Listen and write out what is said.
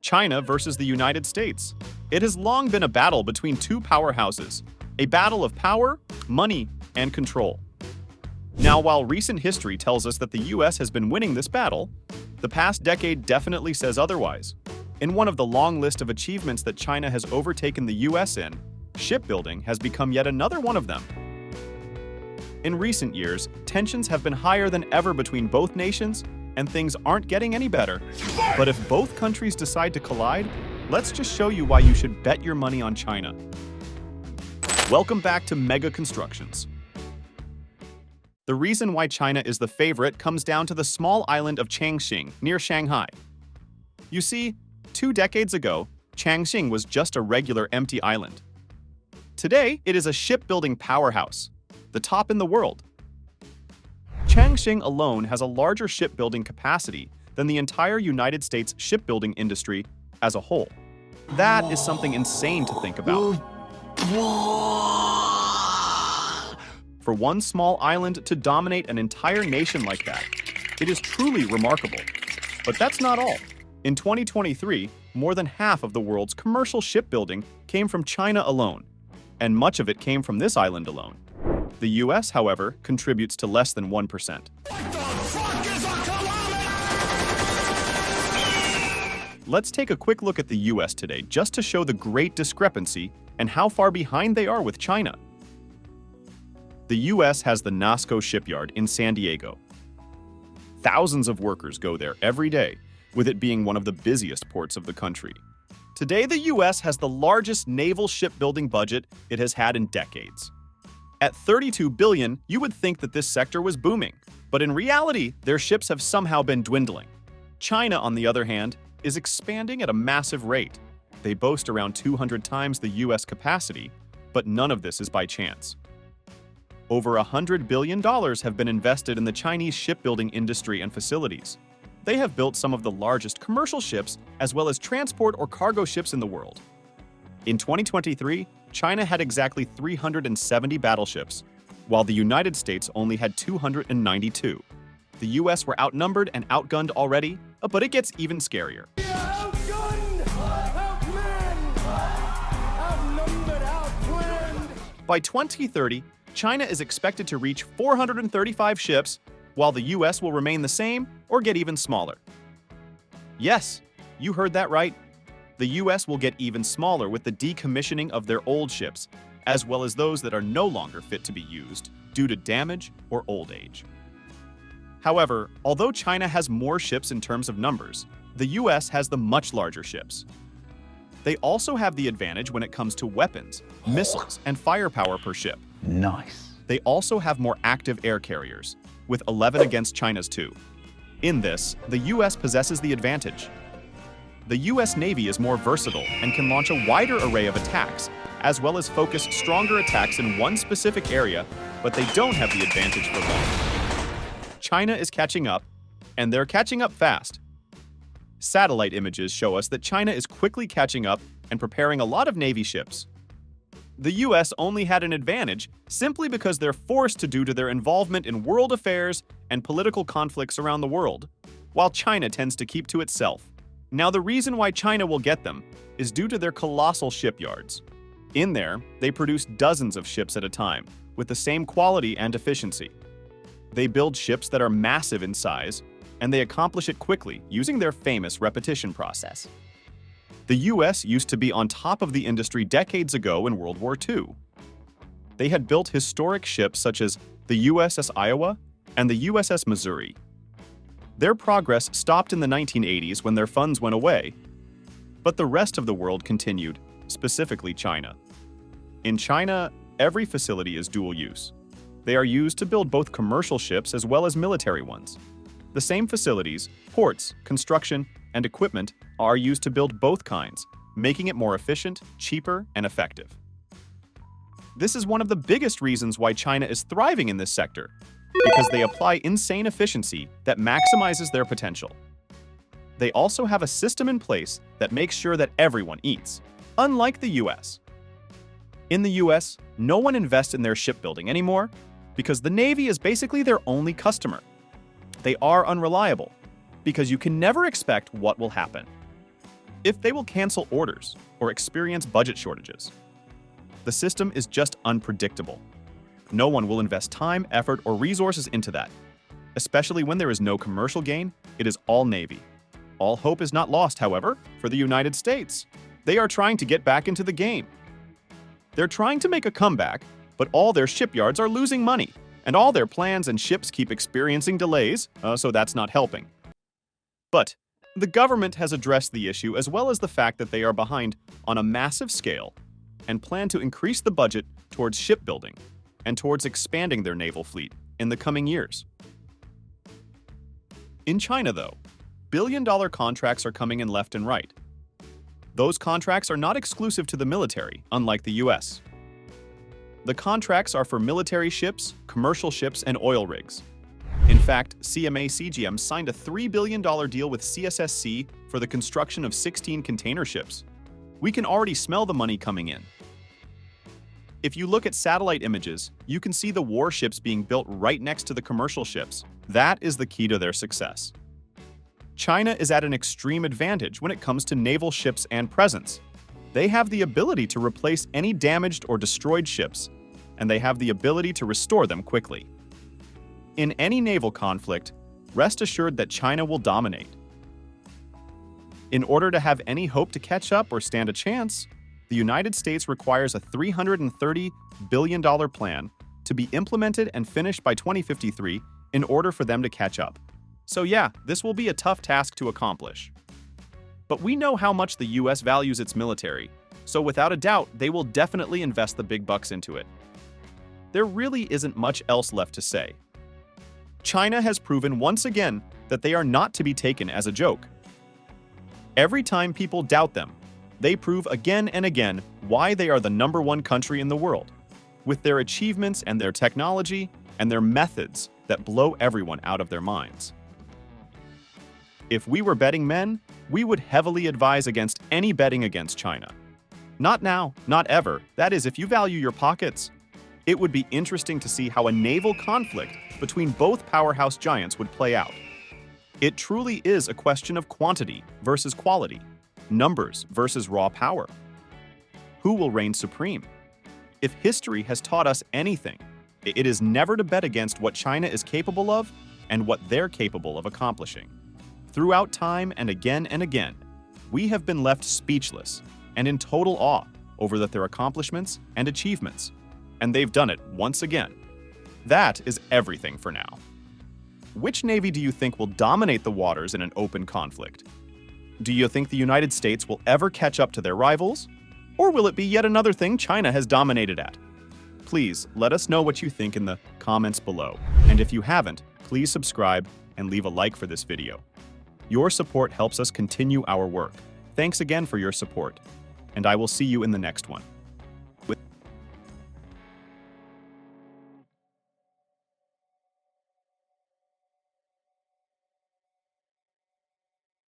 China versus the United States. It has long been a battle between two powerhouses, a battle of power, money, and control. Now, while recent history tells us that the US has been winning this battle, the past decade definitely says otherwise. In one of the long list of achievements that China has overtaken the US in, shipbuilding has become yet another one of them. In recent years, tensions have been higher than ever between both nations, and things aren't getting any better. But if both countries decide to collide, let's just show you why you should bet your money on China. Welcome back to Mega Constructions. The reason why China is the favorite comes down to the small island of Keqiang near Shanghai. You see, 2 decades ago, Keqiang was just a regular empty island. Today, it is a shipbuilding powerhouse, the top in the world. Keqiang alone has a larger shipbuilding capacity than the entire United States shipbuilding industry as a whole. That is something insane to think about. For one small island to dominate an entire nation like that, it is truly remarkable. But that's not all. In 2023, more than half of the world's commercial shipbuilding came from China alone, and much of it came from this island alone. The US, however, contributes to less than 1%. Let's take a quick look at the US today just to show the great discrepancy and how far behind they are with China. The US has the NASCO shipyard in San Diego. Thousands of workers go there every day, with it being one of the busiest ports of the country. Today, the US has the largest naval shipbuilding budget it has had in decades. At $32 billion, you would think that this sector was booming, but in reality, their ships have somehow been dwindling. China, on the other hand, is expanding at a massive rate. They boast around 200 times the US capacity, but none of this is by chance. Over $100 billion have been invested in the Chinese shipbuilding industry and facilities. They have built some of the largest commercial ships as well as transport or cargo ships in the world. In 2023, China had exactly 370 battleships, while the United States only had 292. The US were outnumbered and outgunned already, but it gets even scarier. By 2030, China is expected to reach 435 ships, while the US will remain the same or get even smaller. Yes, you heard that right. The US will get even smaller with the decommissioning of their old ships, as well as those that are no longer fit to be used due to damage or old age. However, although China has more ships in terms of numbers, the US has the much larger ships. They also have the advantage when it comes to weapons, missiles, and firepower per ship. Nice. They also have more active air carriers, with 11 against China's 2. In this, the US possesses the advantage. The US Navy is more versatile and can launch a wider array of attacks, as well as focus stronger attacks in one specific area, but they don't have the advantage for long. China is catching up, and they're catching up fast. Satellite images show us that China is quickly catching up and preparing a lot of Navy ships. The US only had an advantage simply because they're forced to due to their involvement in world affairs and political conflicts around the world, while China tends to keep to itself. Now, the reason why China will get them is due to their colossal shipyards. In there, they produce dozens of ships at a time, with the same quality and efficiency. They build ships that are massive in size, and they accomplish it quickly using their famous repetition process. The US used to be on top of the industry decades ago in World War II. They had built historic ships such as the USS Iowa and the USS Missouri. Their progress stopped in the 1980s when their funds went away, but the rest of the world continued, specifically China. In China, every facility is dual use. They are used to build both commercial ships as well as military ones. The same facilities, ports, construction, and equipment are used to build both kinds, making it more efficient, cheaper, and effective. This is one of the biggest reasons why China is thriving in this sector, because they apply insane efficiency that maximizes their potential. They also have a system in place that makes sure that everyone eats, unlike the US. In the US, no one invests in their shipbuilding anymore because the Navy is basically their only customer. They are unreliable because you can never expect what will happen. if they will cancel orders or experience budget shortages. The system is just unpredictable. No one will invest time, effort, or resources into that. Especially when there is no commercial gain, it is all Navy. All hope is not lost, however, for the United States. They are trying to get back into the game. They're trying to make a comeback, but all their shipyards are losing money, and all their plans and ships keep experiencing delays, so that's not helping. But the government has addressed the issue as well as the fact that they are behind on a massive scale and plan to increase the budget towards shipbuilding and towards expanding their naval fleet in the coming years. In China, though, billion-dollar contracts are coming in left and right. Those contracts are not exclusive to the military, unlike the US. The contracts are for military ships, commercial ships, and oil rigs. In fact, CMA-CGM signed a $3 billion deal with CSSC for the construction of 16 container ships. We can already smell the money coming in. If you look at satellite images, you can see the warships being built right next to the commercial ships. That is the key to their success. China is at an extreme advantage when it comes to naval ships and presence. They have the ability to replace any damaged or destroyed ships, and they have the ability to restore them quickly. In any naval conflict, rest assured that China will dominate. In order to have any hope to catch up or stand a chance, the United States requires a $330 billion plan to be implemented and finished by 2053 in order for them to catch up. So yeah, this will be a tough task to accomplish. But we know how much the US values its military, so without a doubt, they will definitely invest the big bucks into it. There really isn't much else left to say. China has proven once again that they are not to be taken as a joke. Every time people doubt them, they prove again and again why they are the #1 country in the world, with their achievements and their technology and their methods that blow everyone out of their minds. If we were betting men, we would heavily advise against any betting against China. Not now, not ever, that is if you value your pockets. It would be interesting to see how a naval conflict between both powerhouse giants would play out. It truly is a question of quantity versus quality, numbers versus raw power. Who will reign supreme? If history has taught us anything, it is never to bet against what China is capable of and what they're capable of accomplishing. Throughout time and again, we have been left speechless and in total awe over their accomplishments and achievements, and they've done it once again. That is everything for now. Which navy do you think will dominate the waters in an open conflict? Do you think the United States will ever catch up to their rivals? Or will it be yet another thing China has dominated at? Please let us know what you think in the comments below. And if you haven't, please subscribe and leave a like for this video. Your support helps us continue our work. Thanks again for your support, and I will see you in the next one.